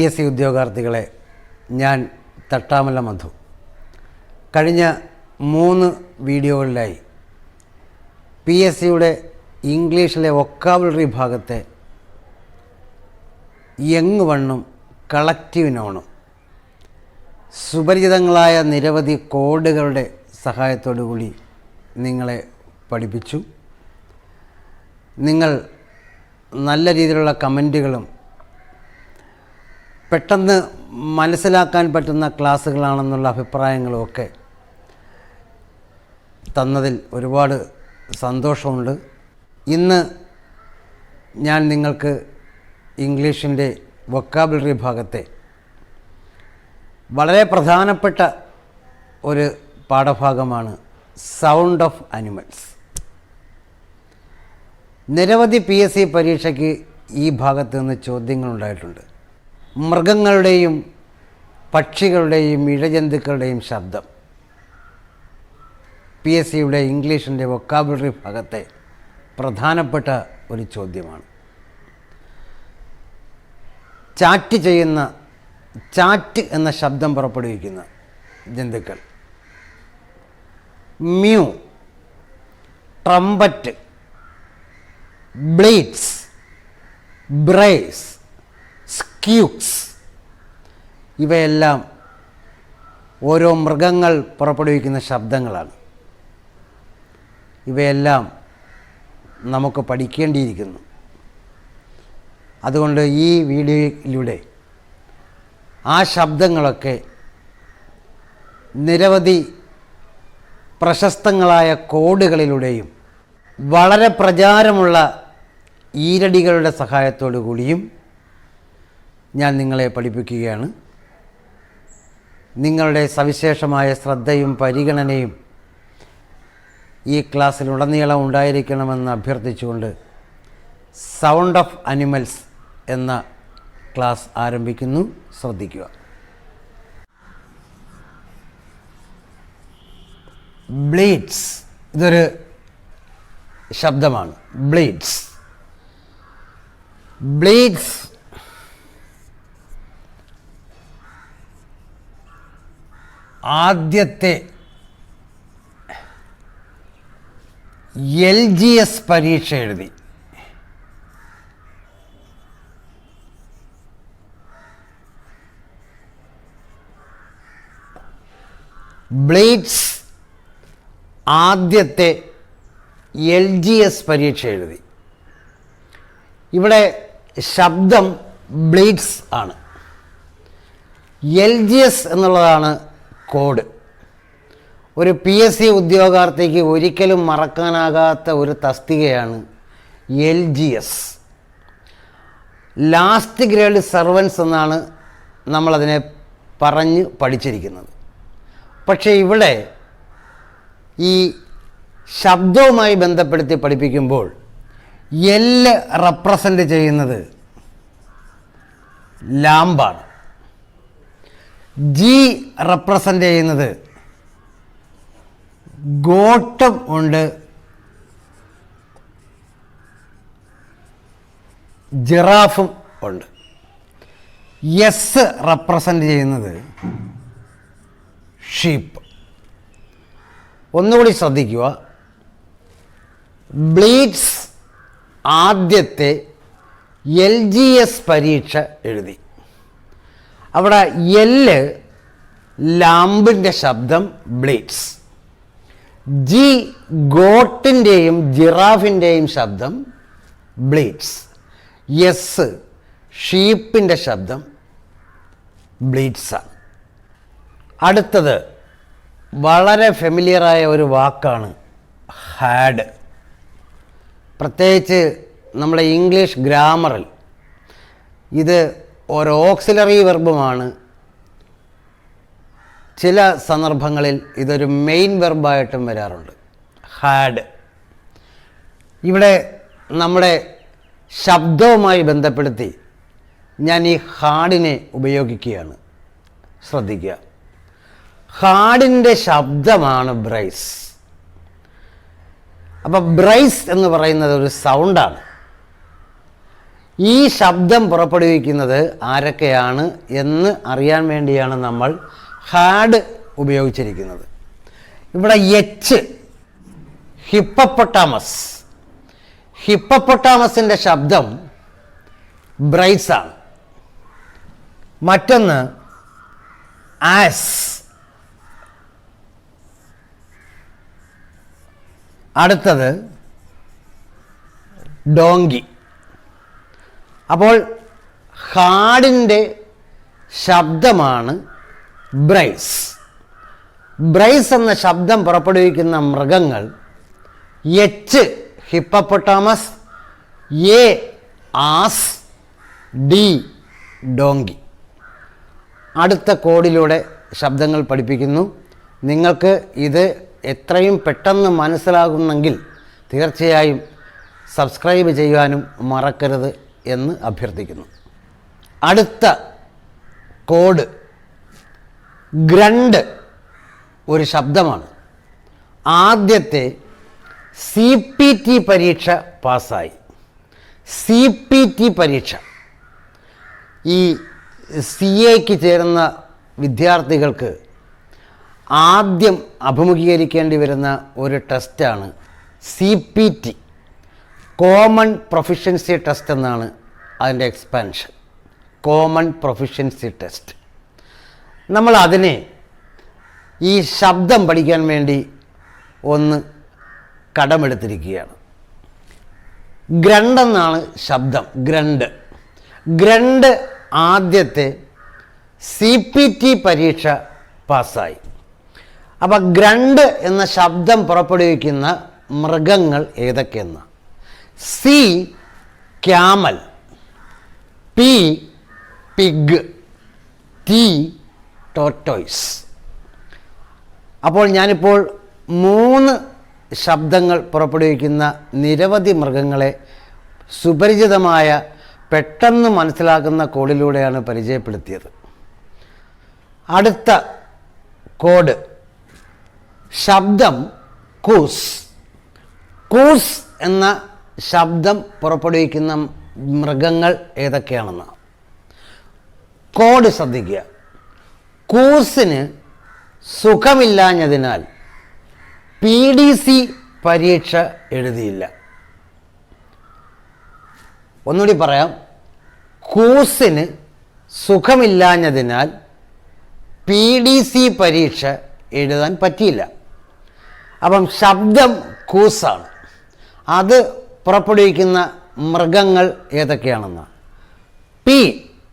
PSC ഉദ്യോഗാർത്ഥികളെ, ഞാൻ തട്ടാമല മധു. കഴിഞ്ഞ 3 വീഡിയോകളിലായി PSCയുടെ ഇംഗ്ലീഷിലെ വൊക്കാബുലറി ഭാഗത്തെ യങ് വണ്ണും കളക്റ്റീവ് നോണും സുപരിചിതങ്ങളായ നിരവധി കോഡുകളുടെ സഹായത്തോടു കൂടി നിങ്ങളെ പഠിപ്പിച്ചു. നിങ്ങൾ നല്ല രീതിയിലുള്ള കമൻറ്റുകളും പെട്ടെന്ന് മനസ്സിലാക്കാൻ പറ്റുന്ന ക്ലാസ്സുകളാണെന്നുള്ള അഭിപ്രായങ്ങളുമൊക്കെ തന്നതിൽ ഒരുപാട് സന്തോഷമുണ്ട്. ഇന്ന് ഞാൻ നിങ്ങൾക്ക് ഇംഗ്ലീഷിൻ്റെ വൊക്കാബുലറി ഭാഗത്തെ വളരെ പ്രധാനപ്പെട്ട ഒരു പാഠഭാഗമാണ് സൗണ്ട് ഓഫ് അനിമൽസ്. നിരവധി PSC പരീക്ഷയ്ക്ക് ഈ ഭാഗത്ത് നിന്ന് ചോദ്യങ്ങളുണ്ടായിട്ടുണ്ട്. മൃഗങ്ങളുടെയും പക്ഷികളുടെയും ഇഴജന്തുക്കളുടെയും ശബ്ദം PSCയുടെ ഇംഗ്ലീഷിൻ്റെ വൊക്കാബുലറി ഭാഗത്തെ പ്രധാനപ്പെട്ട ഒരു ചോദ്യമാണ്. ചാറ്റ് എന്ന ശബ്ദം പുറപ്പെടുവിക്കുന്ന ജന്തുക്കൾ: മ്യൂ, ട്രംപറ്റ്, ബ്ലീറ്റ്സ്, ബ്രേസ്, സ്ക്യൂക്സ്. ഇവയെല്ലാം ഓരോ മൃഗങ്ങൾ പുറപ്പെടുവിക്കുന്ന ശബ്ദങ്ങളാണ്. ഇവയെല്ലാം നമുക്ക് പഠിക്കേണ്ടിയിരിക്കുന്നു. അതുകൊണ്ട് ഈ വീഡിയോയിലൂടെ ആ ശബ്ദങ്ങളൊക്കെ നിരവധി പ്രശസ്തങ്ങളായ കോഡുകളിലൂടെയും വളരെ പ്രചാരമുള്ള ഈരടികളുടെ സഹായത്തോടു കൂടിയും ഞാൻ നിങ്ങളെ പഠിപ്പിക്കുകയാണ്. നിങ്ങളുടെ സവിശേഷമായ ശ്രദ്ധയും പരിഗണനയും ഈ ക്ലാസ്സിലുടനീളം ഉണ്ടായിരിക്കണമെന്ന് അഭ്യർത്ഥിച്ചുകൊണ്ട് സൗണ്ട് ഓഫ് അനിമൽസ് എന്ന ക്ലാസ് ആരംഭിക്കുന്നു. ശ്രദ്ധിക്കുക. ബ്ലീറ്റ്സ്, ഇതൊരു ശബ്ദമാണ്. ബ്ലീറ്റ്സ് ആദ്യത്തെ LGS പരീക്ഷ എഴുതി. ബ്ലീറ്റ്സ് ആദ്യത്തെ LGS പരീക്ഷ എഴുതി. ഇവിടെ ശബ്ദം ബ്ലീറ്റ്സ് ആണ്. LGS എന്നുള്ളതാണ് കോഡ്. ഒരു PSC ഉദ്യോഗാർത്ഥിക്ക് ഒരിക്കലും മറക്കാനാകാത്ത ഒരു തസ്തികയാണ് LGS. ലാസ്റ്റ് ഗ്രേഡ് സർവൻസ് എന്നാണ് നമ്മളതിനെ പറഞ്ഞ് പഠിച്ചിരിക്കുന്നത്. പക്ഷേ ഇവിടെ ഈ ശബ്ദവുമായി ബന്ധപ്പെടുത്തി പഠിപ്പിക്കുമ്പോൾ L റെപ്രസെൻ്റ് ചെയ്യുന്നത് ലാമ്പാണ്. G റെപ്രസെൻ്റ് ചെയ്യുന്നത് ഗോട്ടം ഉണ്ട്, ജിറാഫും ഉണ്ട്. S റെപ്രസെൻ്റ് ചെയ്യുന്നത് ഷീപ്പ്. ഒന്നുകൂടി ശ്രദ്ധിക്കുക. ബ്ലീറ്റ്സ് ആദ്യത്തെ LGS പരീക്ഷ എഴുതി. അവിടെ L ലാമ്പിൻ്റെ ശബ്ദം ബ്ലീറ്റ്സ്, G ഗോട്ടിൻ്റെയും ജിറാഫിൻ്റെയും ശബ്ദം ബ്ലീറ്റ്സ്, S ഷീപ്പിൻ്റെ ശബ്ദം ബ്ലീറ്റ്സാണ്. അടുത്തത് വളരെ ഫെമിലിയറായ ഒരു വാക്കാണ് ഹാഡ്. പ്രത്യേകിച്ച് നമ്മുടെ ഇംഗ്ലീഷ് ഗ്രാമറിൽ ഇത് ഒരു ഓക്സിലറി വെർബുമാണ്. ചില സന്ദർഭങ്ങളിൽ ഇതൊരു മെയിൻ വെർബായിട്ടും വരാറുണ്ട്. ഹാഡ്. ഇവിടെ നമ്മുടെ ശബ്ദവുമായി ബന്ധപ്പെടുത്തി ഞാൻ ഈ ഹാഡിനെ ഉപയോഗിക്കുകയാണ്. ശ്രദ്ധിക്കുക. ഹാഡിൻ്റെ ശബ്ദമാണ് ബ്രൈസ്. അപ്പം ബ്രൈസ് എന്ന് പറയുന്നത് ഒരു സൗണ്ടാണ്. ഈ ശബ്ദം പുറപ്പെടുവിക്കുന്നത് ആരൊക്കെയാണ് എന്ന് അറിയാൻ വേണ്ടിയാണ് നമ്മൾ ഹാഡ് ഉപയോഗിച്ചിരിക്കുന്നത്. ഇവിടെ എച്ച്, ഹിപ്പപ്പൊട്ടാമസ്. ഹിപ്പപ്പൊട്ടാമസിൻ്റെ ശബ്ദം ബ്രൈസാണ്. മറ്റൊന്ന് ആസ്. അടുത്തത് ഡോങ്കി. അപ്പോൾ ഹാഡിൻ്റെ ശബ്ദമാണ് ബ്രൈസ്. ബ്രൈസ് എന്ന ശബ്ദം പുറപ്പെടുവിക്കുന്ന മൃഗങ്ങൾ H hippopotamus, A as, D donkey. അടുത്ത കോഡിലൂടെ ശബ്ദങ്ങൾ പഠിപ്പിക്കുന്നു. നിങ്ങൾക്ക് ഇത് എത്രയും പെട്ടെന്ന് മനസ്സിലാകുന്നെങ്കിൽ തീർച്ചയായും സബ്സ്ക്രൈബ് ചെയ്യാനും മറക്കരുത് എന്ന് അഭ്യർത്ഥിക്കുന്നു. അടുത്ത കോഡ് ഗ്രണ്ട് ഒരു ശബ്ദമാണ്. ആദ്യത്തെ CPT പരീക്ഷ പാസ്സായി. CPT പരീക്ഷ ഈ CAക്ക് ചേരുന്ന വിദ്യാർത്ഥികൾക്ക് ആദ്യം അഭിമുഖീകരിക്കേണ്ടി വരുന്ന ഒരു ടെസ്റ്റാണ് CPT, കോമൺ പ്രൊഫിഷ്യൻസി ടെസ്റ്റ് എന്നാണ് അതിൻ്റെ എക്സ്പാൻഷൻ. Common proficiency test. നമ്മൾ അതിനെ ഈ ശബ്ദം പഠിക്കാൻ വേണ്ടി ഒന്ന് കടമെടുത്തിരിക്കുകയാണ്. ഗ്രണ്ട് എന്നാണ് ശബ്ദം. ഗ്രണ്ട് ആദ്യത്തെ CPT പരീക്ഷ പാസ്സായി. അപ്പം ഗ്രണ്ട് എന്ന ശബ്ദം പുറപ്പെടുവിക്കുന്ന മൃഗങ്ങൾ ഏതൊക്കെയെന്ന്: C camel, P pig, T tortoise. അപ്പോൾ ഞാനിപ്പോൾ 3 ശബ്ദങ്ങൾ പുറപ്പെടുവിക്കുന്ന നിരവധി മൃഗങ്ങളെ സുപരിചിതമായ പെട്ടെന്ന് മനസ്സിലാക്കുന്ന കോഡിലൂടെയാണ് പരിചയപ്പെടുത്തിയത്. അടുത്ത കോഡ് ശബ്ദം കൂസ്. കൂസ് എന്ന ശബ്ദം പുറപ്പെടുവിക്കുന്ന മൃഗങ്ങൾ ഏതൊക്കെയാണെന്ന് കോഡ് ശ്രദ്ധിക്കുക. കൂസിന് സുഖമില്ലാഞ്ഞതിനാൽ PDC പരീക്ഷ എഴുതിയില്ല. ഒന്നുകൂടി പറയാം. കൂസിന് സുഖമില്ലാഞ്ഞതിനാൽ PDC പരീക്ഷ എഴുതാൻ പറ്റിയില്ല. അപ്പം ശബ്ദം കൂസാണ്. അത് പുറപ്പെടുവിക്കുന്ന മൃഗങ്ങൾ ഏതൊക്കെയാണെന്ന്: P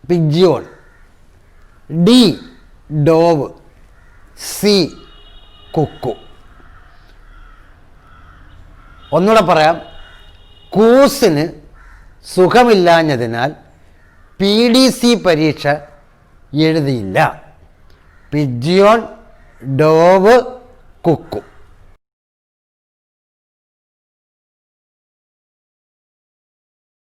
pigeon, D dove, C cuckoo. ഒന്നുകൂടെ പറയാം. കൂസിന് സുഖമില്ലാഞ്ഞതിനാൽ PDC പരീക്ഷ എഴുതിയില്ല. Pigeon, dove, Kuku.